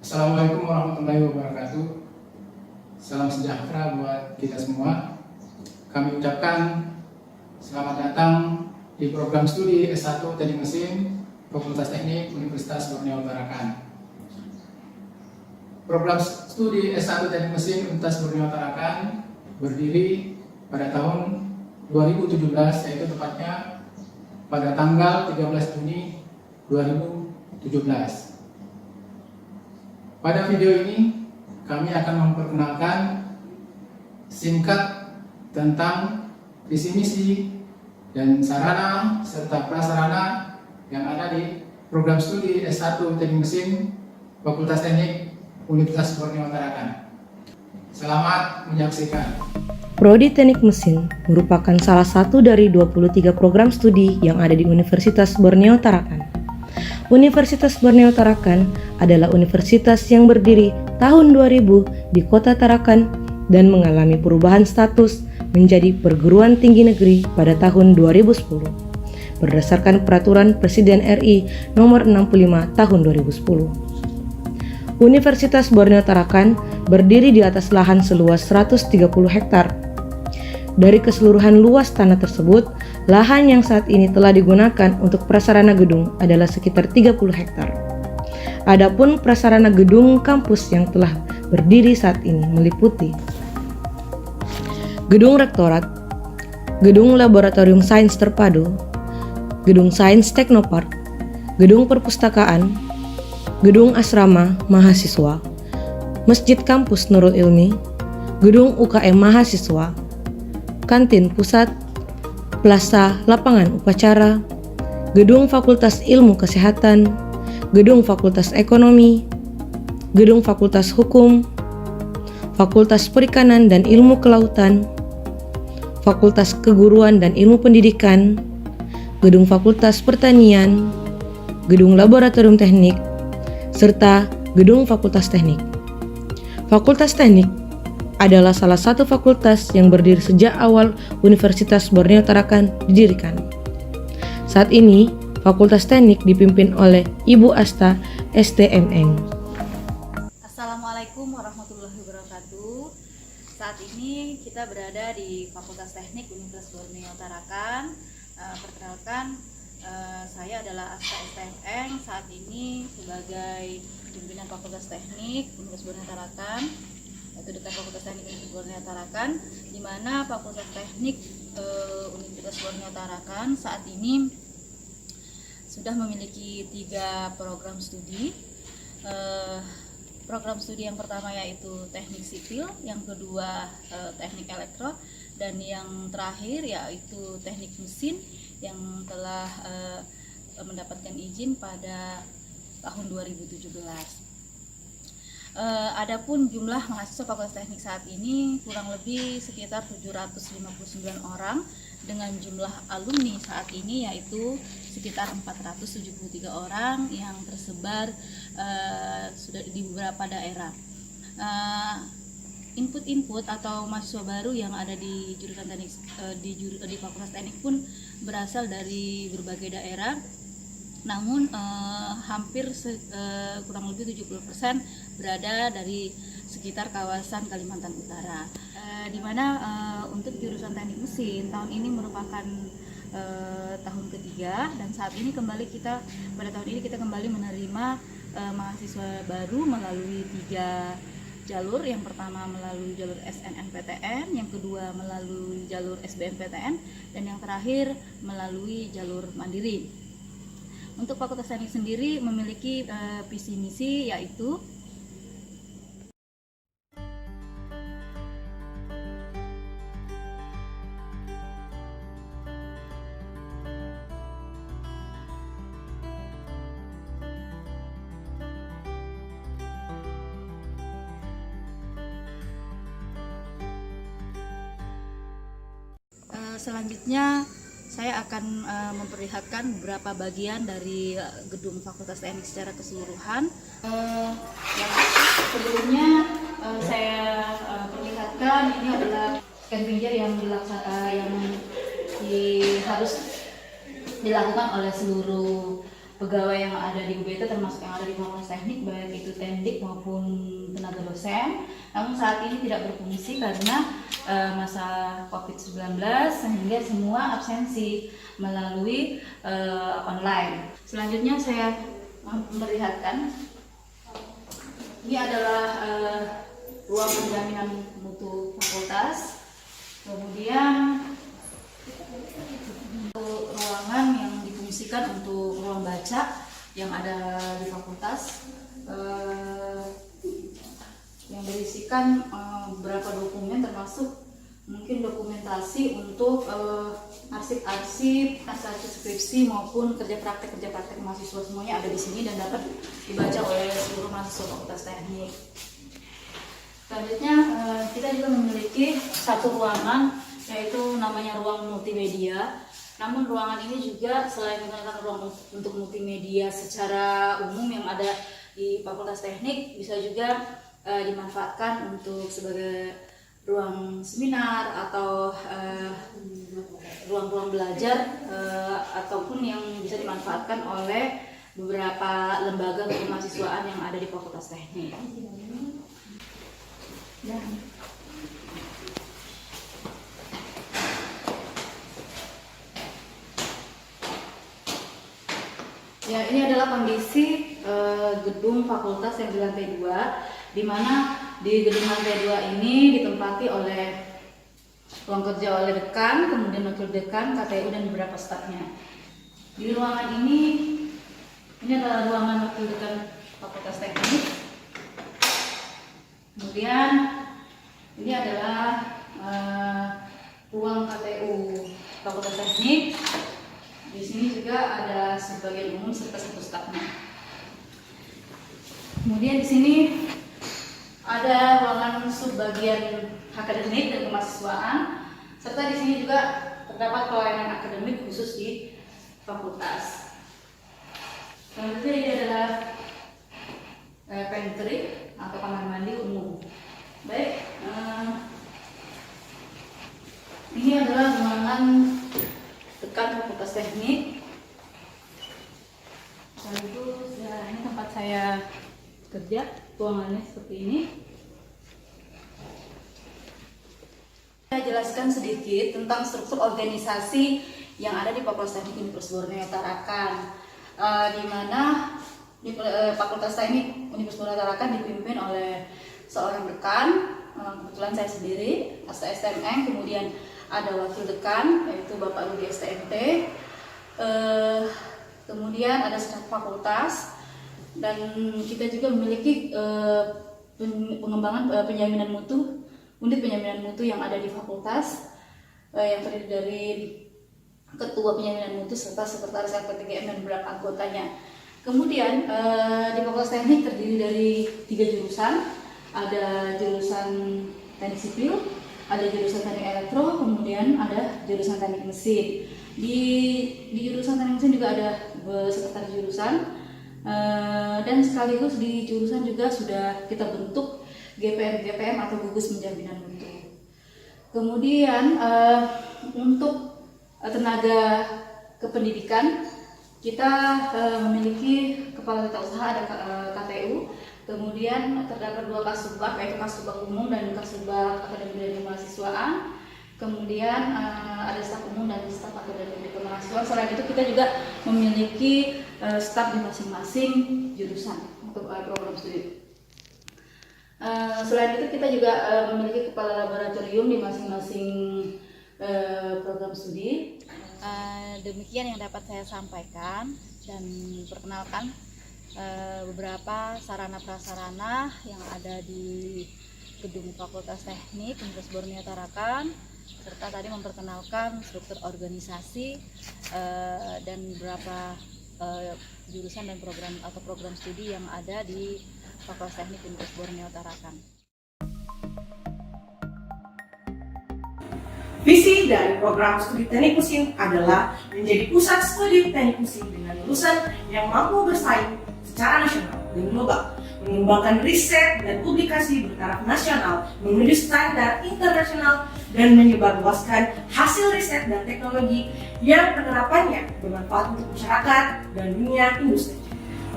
Assalamualaikum warahmatullahi wabarakatuh. Salam sejahtera buat kita semua. Kami ucapkan selamat datang di program studi S1 Teknik Mesin Fakultas Teknik Universitas Borneo Tarakan. Program studi S1 Teknik Mesin Universitas Borneo Tarakan berdiri pada tahun 2017, yaitu tepatnya pada tanggal 13 Juni 2017. Pada video ini kami akan memperkenalkan singkat tentang visi misi dan sarana serta prasarana yang ada di program studi S1 Teknik Mesin Fakultas Teknik Universitas Borneo Tarakan. Selamat menyaksikan. Prodi Teknik Mesin merupakan salah satu dari 23 program studi yang ada di Universitas Borneo Tarakan. Universitas Borneo Tarakan adalah universitas yang berdiri tahun 2000 di Kota Tarakan dan mengalami perubahan status menjadi perguruan tinggi negeri pada tahun 2010 berdasarkan Peraturan Presiden RI Nomor 65 Tahun 2010. Universitas Borneo Tarakan berdiri di atas lahan seluas 130 hektar. Dari keseluruhan luas tanah tersebut, lahan yang saat ini telah digunakan untuk prasarana gedung adalah sekitar 30 hektar. Adapun prasarana gedung kampus yang telah berdiri saat ini meliputi Gedung Rektorat, Gedung Laboratorium Sains Terpadu, Gedung Sains Teknopark, Gedung Perpustakaan, Gedung Asrama Mahasiswa, Masjid Kampus Nurul Ilmi, Gedung UKM Mahasiswa, Kantin Pusat, Plaza Lapangan Upacara, Gedung Fakultas Ilmu Kesehatan, Gedung Fakultas Ekonomi, Gedung Fakultas Hukum, Fakultas Perikanan dan Ilmu Kelautan, Fakultas Keguruan dan Ilmu Pendidikan, Gedung Fakultas Pertanian, Gedung Laboratorium Teknik, serta Gedung Fakultas Teknik. Fakultas Teknik adalah salah satu fakultas yang berdiri sejak awal Universitas Borneo Tarakan didirikan. Saat ini, Fakultas Teknik dipimpin oleh Ibu Asta STMN. Assalamualaikum warahmatullahi wabarakatuh. Saat ini kita berada di Fakultas Teknik Universitas Borneo Tarakan. Perkenalkan, saya adalah Asta STMN. Saat ini sebagai pimpinan Fakultas Teknik Universitas Borneo Tarakan, yaitu dekat Fakultas Teknik Universitas Borneo Tarakan, di mana Fakultas Teknik Universitas Borneo Tarakan saat ini sudah memiliki 3 program studi. Program studi yang pertama yaitu Teknik Sipil, yang kedua Teknik Elektro, dan yang terakhir yaitu Teknik Mesin yang telah mendapatkan izin pada tahun 2017. Adapun jumlah mahasiswa Fakultas Teknik saat ini kurang lebih sekitar 759 orang dengan jumlah alumni saat ini yaitu sekitar 473 orang yang tersebar sudah di beberapa daerah. Input atau mahasiswa baru yang ada di jurusan teknik di Fakultas Teknik pun berasal dari berbagai daerah. Namun hampir kurang lebih 70% berada dari sekitar kawasan Kalimantan Utara, di mana untuk jurusan teknik mesin tahun ini merupakan tahun ketiga, dan saat ini pada tahun ini kita kembali menerima mahasiswa baru melalui 3 jalur. Yang pertama melalui jalur SNMPTN, yang kedua melalui jalur SBMPTN, dan yang terakhir melalui jalur mandiri. Untuk Fakultas Teknik sendiri memiliki visi misi yaitu selanjutnya saya akan memperlihatkan beberapa bagian dari gedung Fakultas Teknik secara keseluruhan. Yang sebelumnya saya perlihatkan ini adalah scavenger yang harus dilakukan oleh seluruh pegawai yang ada di UBT termasuk yang ada di Fakultas Teknik, baik itu tendik maupun tenaga dosen. Namun saat ini tidak berfungsi karena masa COVID-19 sehingga semua absensi melalui online. Selanjutnya saya memperlihatkan, ini adalah ruang penjaminan mutu fakultas. Kemudian ruangan yang difungsikan untuk ruang baca yang ada di fakultas, yang berisikan beberapa dokumen termasuk mungkin dokumentasi untuk arsip-arsip, skripsi maupun kerja praktek mahasiswa, semuanya ada di sini dan dapat dibaca oleh seluruh mahasiswa Fakultas Teknik. Selanjutnya kita juga memiliki satu ruangan yaitu namanya ruang multimedia. Namun ruangan ini juga selain menggunakan ruang untuk multimedia secara umum yang ada di Fakultas Teknik, bisa juga dimanfaatkan untuk sebagai ruang seminar atau ruang-ruang belajar ataupun yang bisa dimanfaatkan oleh beberapa lembaga kemahasiswaan yang ada di Fakultas Teknik. Ya, ini adalah kondisi gedung fakultas yang di lantai 2, di mana di gedung lantai 2 ini ditempati oleh ruang kerja oleh dekan, kemudian wakil dekan, KTU dan beberapa stafnya. Di ruangan ini adalah ruangan wakil dekan Fakultas Teknik. Kemudian ini adalah ruang KTU Fakultas Teknik. Di sini juga ada sebagian umum serta satu stafnya. Kemudian di sini ada ruangan subbagian akademik dan kemahasiswaan, serta di sini juga terdapat pelayanan akademik khusus di fakultas. Selanjutnya ini adalah pantry atau kamar mandi umum. Baik, ini adalah ruangan dekan Fakultas Teknik. Sekaligus ya, ini tempat saya kerja, ruangannya seperti ini. Saya jelaskan sedikit tentang struktur organisasi yang ada di Fakultas Teknik Universitas Borneo Tarakan, di mana di Fakultas Teknik Universitas Borneo Tarakan dipimpin oleh seorang dekan, kebetulan saya sendiri, STM, kemudian ada wakil dekan yaitu Bapak Rudi STMT, kemudian ada staf fakultas, dan kita juga memiliki pengembangan penjaminan mutu, unit penjaminan mutu yang ada di fakultas, yang terdiri dari ketua penjaminan mutu serta sekretaris LPTGM dan beberapa anggotanya. Kemudian di Fakultas Teknik terdiri dari 3 jurusan, ada jurusan teknik sipil, ada jurusan teknik elektro, kemudian ada jurusan teknik mesin. Di jurusan teknik mesin juga ada sekretaris jurusan, dan sekaligus di jurusan juga sudah kita bentuk GPM atau gugus penjaminan mutu. Kemudian untuk tenaga kependidikan kita memiliki kepala tata usaha, ada KTU. Kemudian terdapat 2 kasubag, yaitu kasubag umum dan kasubag akademik dan kemahasiswaan. Kemudian ada staf umum dan staf akademik dan kemahasiswaan. Selain itu kita juga memiliki staf di masing-masing jurusan untuk program studi. Selain itu kita juga memiliki kepala laboratorium di masing-masing program studi. Demikian yang dapat saya sampaikan dan perkenalkan beberapa sarana prasarana yang ada di gedung Fakultas Teknik Universitas Borneo Tarakan, serta tadi memperkenalkan struktur organisasi dan beberapa jurusan dan program studi yang ada di Fakultas Teknik Universitas Borneo Tarakan. Visi dari program studi teknik mesin adalah menjadi pusat studi teknik mesin dengan lulusan yang mampu bersaing secara nasional dan global, mengembangkan riset dan publikasi bertaraf nasional menuju standar internasional, dan menyebarluaskan hasil riset dan teknologi yang penerapannya bermanfaat untuk masyarakat dan dunia industri.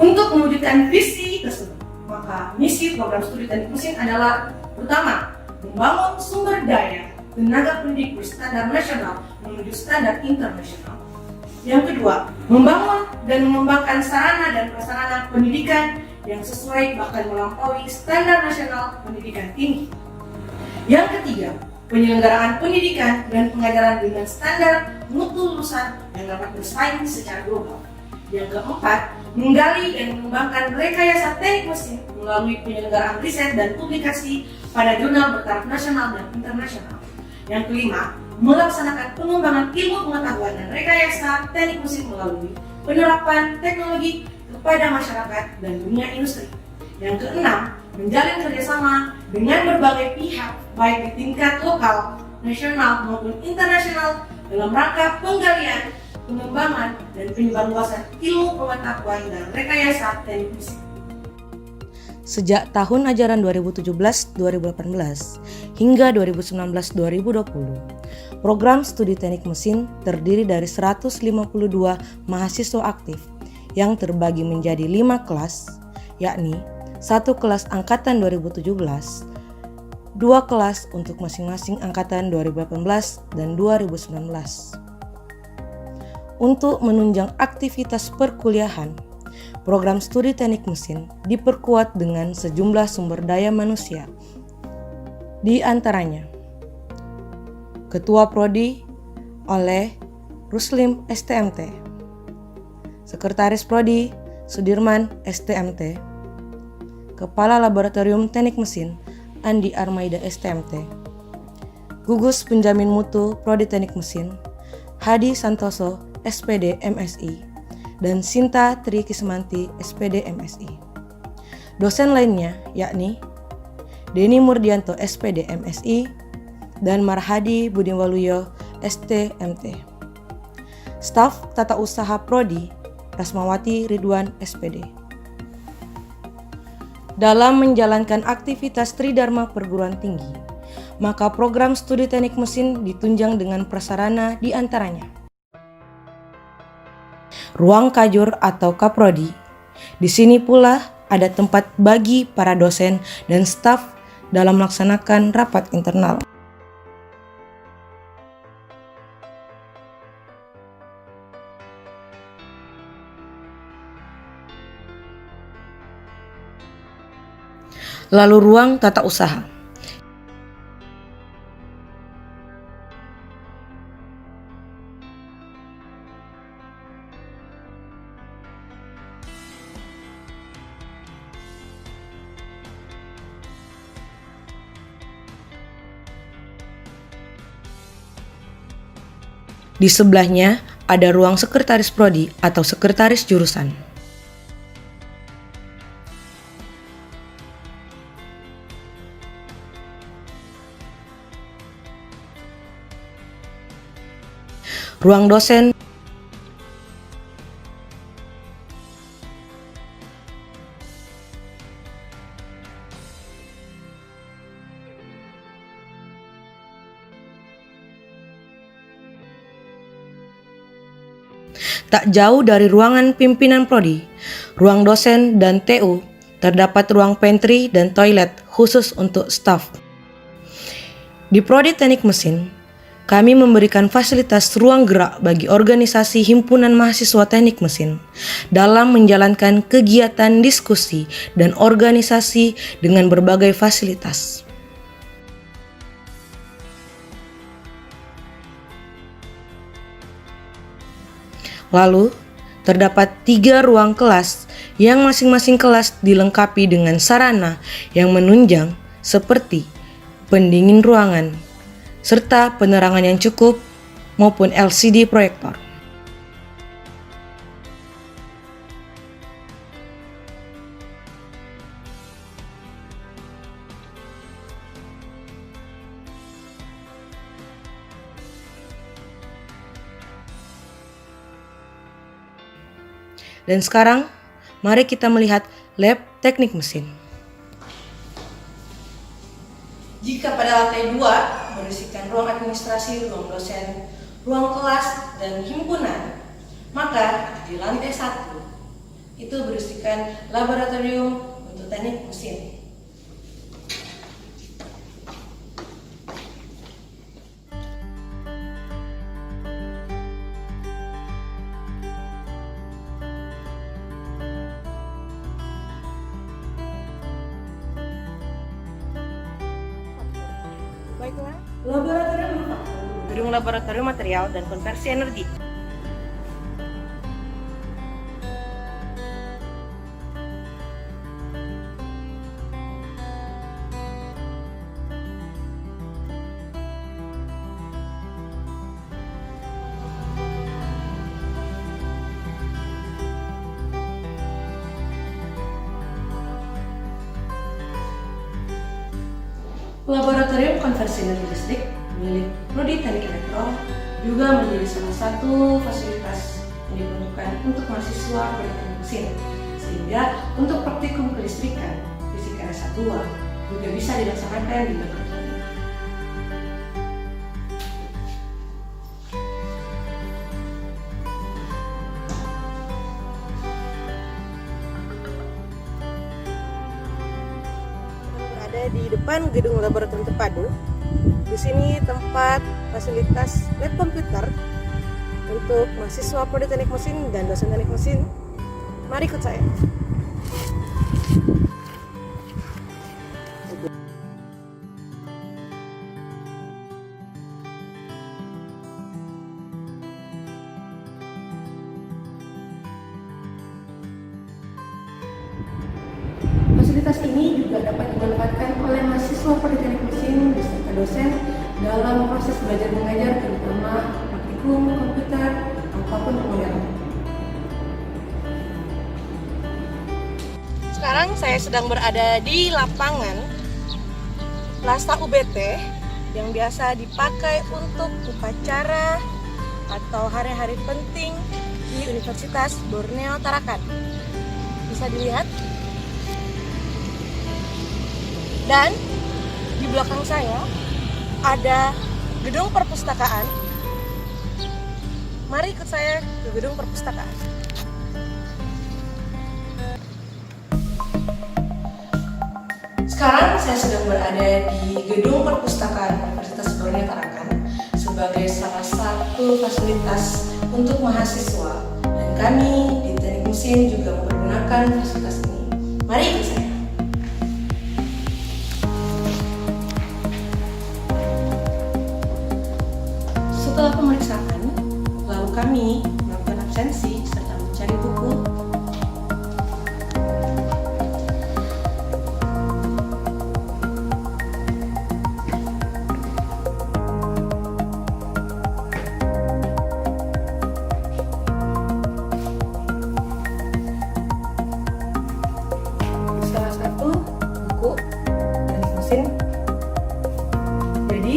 Untuk mewujudkan visi tersebut, maka misi program studi teknik mesin adalah pertama, membangun sumber daya tenaga pendidik berstandar nasional menuju standar internasional. Yang kedua, membangun dan mengembangkan sarana dan prasarana pendidikan yang sesuai bahkan melampaui standar nasional pendidikan tinggi. Yang ketiga, penyelenggaraan pendidikan dan pengajaran dengan standar mutu lulusan yang dapat bersaing secara global. Yang keempat, menggali dan mengembangkan rekayasa teknik mesin melalui penyelenggaraan riset dan publikasi pada jurnal bertaraf nasional dan internasional. Yang kelima, melaksanakan pengembangan ilmu pengetahuan dan rekayasa teknik mesin melalui penerapan teknologi kepada masyarakat dan dunia industri. Yang keenam, menjalin kerjasama dengan berbagai pihak baik di tingkat lokal, nasional maupun internasional dalam rangka penggalian, pengembangan, dan penyebarluasan ilmu pengetahuan dan rekayasa teknik mesin. Sejak tahun ajaran 2017-2018 hingga 2019-2020, program studi teknik mesin terdiri dari 152 mahasiswa aktif yang terbagi menjadi 5 kelas, yakni 1 kelas angkatan 2017, 2 kelas untuk masing-masing angkatan 2018 dan 2019. Untuk menunjang aktivitas perkuliahan, program studi teknik mesin diperkuat dengan sejumlah sumber daya manusia. Di antaranya, Ketua Prodi oleh Ruslim STMT, Sekretaris Prodi Sudirman STMT, Kepala Laboratorium Teknik Mesin Andi Armaida STMT, Gugus Penjamin Mutu Prodi Teknik Mesin Hadi Santoso SPD MSI, dan Sinta Tri Kismanti SPD MSI. Dosen lainnya yakni Denny Murdianto SPD MSI dan Marhadi Budiwaluyo STMT. Staf Tata Usaha Prodi Rasmawati Ridwan SPD. Dalam menjalankan aktivitas Tridharma perguruan tinggi, maka program studi teknik mesin ditunjang dengan prasarana di antaranya ruang kajur atau kaprodi. Di sini pula ada tempat bagi para dosen dan staf dalam melaksanakan rapat internal. Lalu ruang tata usaha. Di sebelahnya ada ruang sekretaris prodi atau sekretaris jurusan. Ruang dosen, tak jauh dari ruangan pimpinan prodi, ruang dosen dan TU, terdapat ruang pantry dan toilet khusus untuk staf. Di Prodi Teknik Mesin, kami memberikan fasilitas ruang gerak bagi organisasi himpunan mahasiswa teknik mesin dalam menjalankan kegiatan diskusi dan organisasi dengan berbagai fasilitas. Lalu, terdapat 3 ruang kelas yang masing-masing kelas dilengkapi dengan sarana yang menunjang seperti pendingin ruangan, serta penerangan yang cukup maupun LCD proyektor. Dan sekarang, mari kita melihat lab teknik mesin. Jika pada lantai 2 berisikan ruang administrasi, ruang dosen, ruang kelas, dan himpunan, maka di lantai 1 itu berisikan laboratorium untuk teknik mesin. Baiklah, Laboratorium apa? gedung laboratorium material dan konversi energi. Laboratorium konversi energi listrik milik Prodi Teknik Elektro juga menjadi salah satu fasilitas yang diperlukan untuk mahasiswa teknik mesin, sehingga untuk praktikum kelistrikan fisika S1 juga bisa dilaksanakan di laboratorium. Berada di depan gedung laboratorium terpadu. Di sini tempat fasilitas lab komputer untuk mahasiswa Prodi Teknik Mesin dan dosen teknik mesin. Mari ikut saya. Fasilitas ini juga dapat dimanfaatkan oleh mahasiswa Prodi Teknik Mesin beserta dosen dalam proses belajar mengajar, terutama praktikum komputer ataupun pemodern. Sekarang saya sedang berada di lapangan Plaza UBT yang biasa dipakai untuk upacara atau hari-hari penting di Universitas Borneo Tarakan. Bisa dilihat. Dan di belakang saya ada gedung perpustakaan. Mari ikut saya ke gedung perpustakaan. Sekarang saya sedang berada di gedung perpustakaan Universitas Borneo Tarakan sebagai salah satu fasilitas untuk mahasiswa, dan kami di Teknik Mesin juga mempergunakan fasilitas ini. Mari ikut saya. Setelah pemeriksaan, lalu kami melakukan absensi serta mencari buku. Salah satu buku teknik mesin. Jadi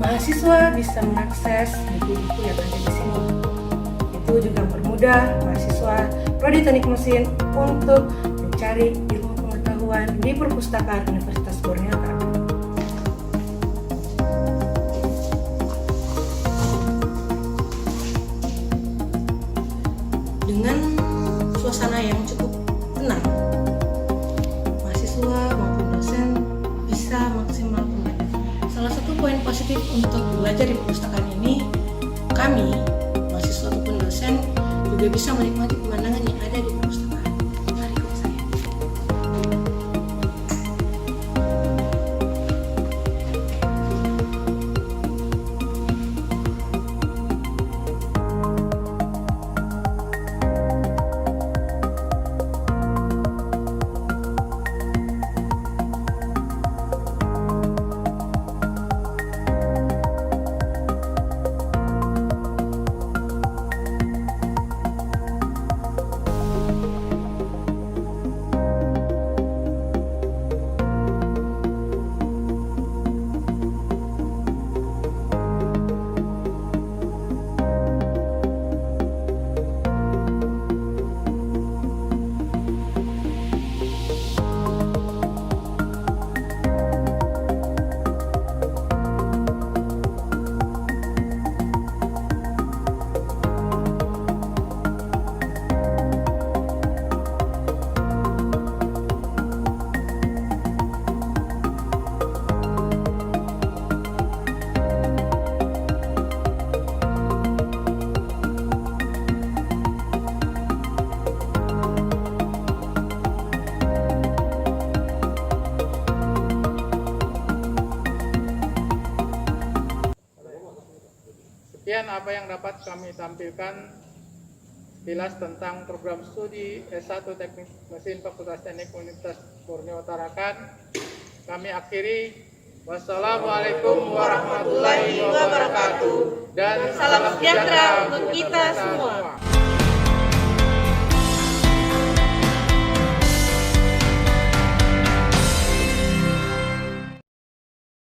mahasiswa bisa mengakses buku-buku yang ada di sini. Itu juga mempermudah mahasiswa Prodi Teknik Mesin untuk mencari ilmu pengetahuan di perpustakaan Universitas Borneo Tarakan. Dengan suasana yang cukup tenang, mahasiswa maupun dosen bisa maksimal belajar. Salah satu poin positif untuk belajar di perpustakaan ini, kami, mahasiswa ataupun dosen, juga bisa menikmati pemandangan yang ada di perpustakaan. Mari ikut saya. Sekian apa yang dapat kami tampilkan kilas tentang program studi S1 Teknik Mesin Fakultas Teknik Universitas Borneo Tarakan. Kami akhiri. Wassalamualaikum warahmatullahi wabarakatuh. Dan Salam sejahtera untuk kita semua.